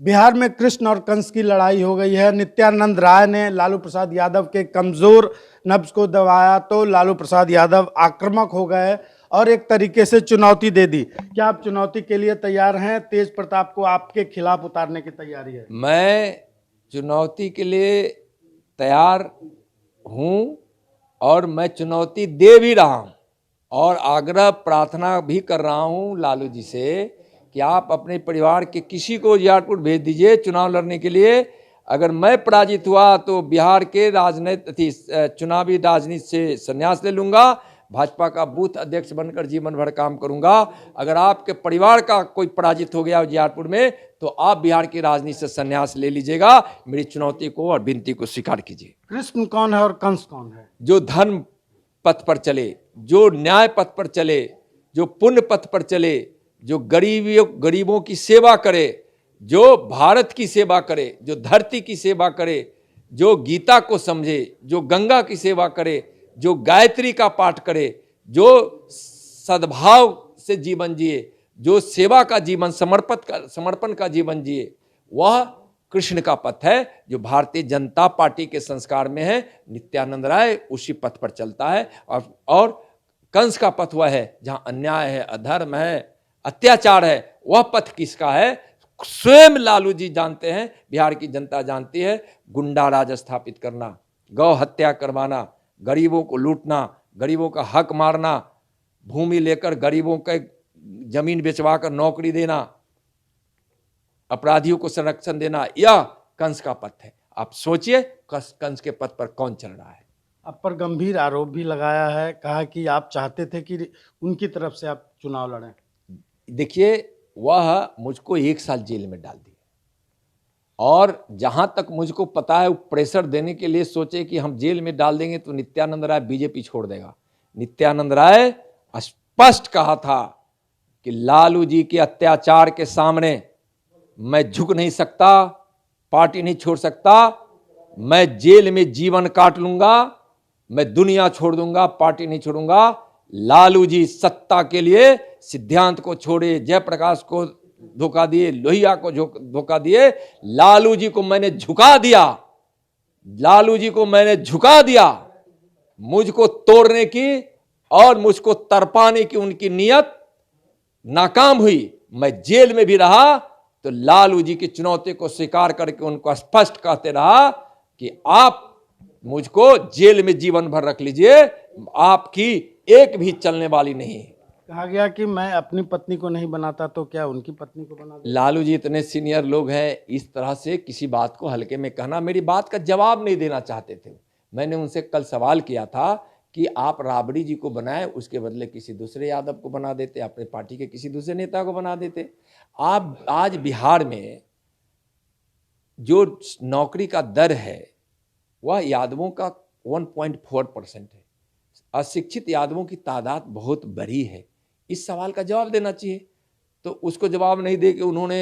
बिहार में कृष्ण और कंस की लड़ाई हो गई है। नित्यानंद राय ने लालू प्रसाद यादव के कमजोर नब्ज को दबाया तो लालू प्रसाद यादव आक्रामक हो गए और एक तरीके से चुनौती दे दी। क्या आप चुनौती के लिए तैयार हैं? तेज प्रताप को आपके खिलाफ उतारने की तैयारी है। मैं चुनौती के लिए तैयार हूं और मैं चुनौती दे भी रहा हूं और आग्रह प्रार्थना भी कर रहा हूं लालू जी से कि आप अपने परिवार के किसी को उजियारपुर भेज दीजिए चुनाव लड़ने के लिए। अगर मैं पराजित हुआ तो बिहार के चुनावी राजनीति से संन्यास ले लूंगा, भाजपा का बूथ अध्यक्ष बनकर जीवन भर काम करूंगा। अगर आपके परिवार का कोई पराजित हो गया उजियारपुर में तो आप बिहार की राजनीति से संन्यास ले लीजिएगा। मेरी चुनौती को और विनती को स्वीकार कीजिए। कृष्ण कौन है और कंस कौन है? जो धर्म पथ पर चले, जो न्याय पथ पर चले, जो पुण्य पथ पर चले, जो गरीबों की सेवा करे, जो भारत की सेवा करे, जो धरती की सेवा करे, जो गीता को समझे, जो गंगा की सेवा करे, जो गायत्री का पाठ करे, जो सद्भाव से जीवन जिए, जो सेवा का जीवन समर्पण का जीवन जिए, वह कृष्ण का पथ है जो भारतीय जनता पार्टी के संस्कार में है। नित्यानंद राय उसी पथ पर चलता है और कंस का पथ वह है जहां अन्याय है, अधर्म है, अत्याचार है। वह पथ किसका है? स्वयं लालू जी जानते हैं, बिहार की जनता जानती है। गुंडा राज स्थापित करना, गौ हत्या करवाना, गरीबों को लूटना, गरीबों का हक मारना, भूमि लेकर गरीबों के जमीन बेचवा कर नौकरी देना, अपराधियों को संरक्षण देना, यह कंस का पथ है। आप सोचिए कंस के पथ पर कौन चल रहा है। आप पर गंभीर आरोप भी लगाया है, कहा कि आप चाहते थे कि उनकी तरफ से आप चुनाव लड़ें। देखिए, वह मुझको 1 साल जेल में डाल दिया और जहां तक मुझको पता है वो प्रेशर देने के लिए सोचे कि हम जेल में डाल देंगे तो नित्यानंद राय बीजेपी छोड़ देगा। नित्यानंद राय स्पष्ट कहा था कि लालू जी के अत्याचार के सामने मैं झुक नहीं सकता, पार्टी नहीं छोड़ सकता, मैं जेल में जीवन काट लूंगा, मैं दुनिया छोड़ दूंगा, पार्टी नहीं छोड़ूंगा। लालू जी सत्ता के लिए सिद्धांत को छोड़े, जयप्रकाश को धोखा दिए, लोहिया को धोखा दिए। लालू जी को मैंने झुका दिया, लालू जी को मैंने झुका दिया। मुझको तोड़ने की और मुझको तरपाने की उनकी नियत नाकाम हुई। मैं जेल में भी रहा तो लालू जी की चुनौती को स्वीकार करके उनको स्पष्ट कहते रहा कि आप मुझको जेल में जीवन भर रख लीजिए, आपकी एक भी चलने वाली नहीं। कहा गया कि मैं अपनी पत्नी को नहीं बनाता तो क्या उनकी पत्नी को बना? लालू जी इतने सीनियर लोग हैं, इस तरह से किसी बात को हल्के में कहना, मेरी बात का जवाब नहीं देना चाहते थे। मैंने उनसे कल सवाल किया था कि आप राबड़ी जी को बनाए, उसके बदले किसी दूसरे यादव को बना देते, अपने पार्टी के किसी दूसरे नेता को बना देते। आप आज बिहार में जो नौकरी का दर है वह यादवों का 1.4% है। अशिक्षित यादवों की तादाद बहुत बड़ी है। इस सवाल का जवाब देना चाहिए, तो उसको जवाब नहीं दे के उन्होंने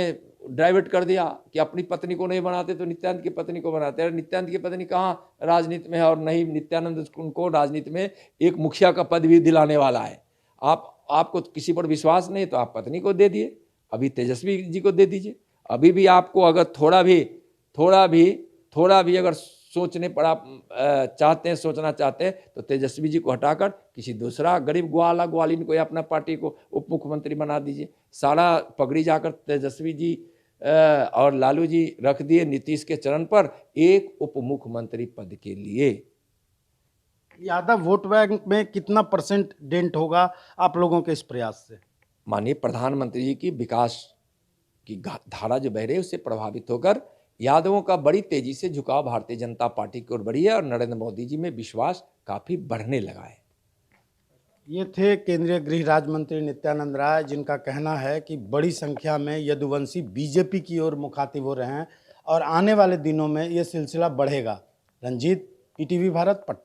डाइवर्ट कर दिया कि अपनी पत्नी को नहीं बनाते तो नित्यानंद की पत्नी को बनाते हैं। नित्यानंद की पत्नी कहाँ राजनीति में है और नहीं नित्यानंद उनको राजनीति में एक मुखिया का पद भी दिलाने वाला है। आपको किसी पर विश्वास नहीं तो आप पत्नी को दे दिए, अभी तेजस्वी जी को दे दीजिए। अभी भी आपको अगर थोड़ा भी अगर सोचने पर आप सोचना चाहते हैं तो तेजस्वी जी को हटाकर किसी दूसरा गरीब ग्वालिन को या अपना पार्टी को उप मुख्यमंत्री बना दीजिए। सारा पगड़ी जाकर तेजस्वी जी और लालू जी रख दिए नीतीश के चरण पर एक उप मुख्यमंत्री पद के लिए। यादव वोट बैंक में कितना % डेंट होगा आप लोगों के इस प्रयास से? माननीय प्रधानमंत्री जी की विकास की धारा जो बह रही है उससे प्रभावित होकर यादवों का बड़ी तेजी से झुकाव भारतीय जनता पार्टी की ओर बढ़ी है और नरेंद्र मोदी जी में विश्वास काफी बढ़ने लगा है। ये थे केंद्रीय गृह राज्य मंत्री नित्यानंद राय, जिनका कहना है कि बड़ी संख्या में यदुवंशी बीजेपी की ओर मुखातिब हो रहे हैं और आने वाले दिनों में ये सिलसिला बढ़ेगा। रंजीत, ईटीवी भारत, पटना।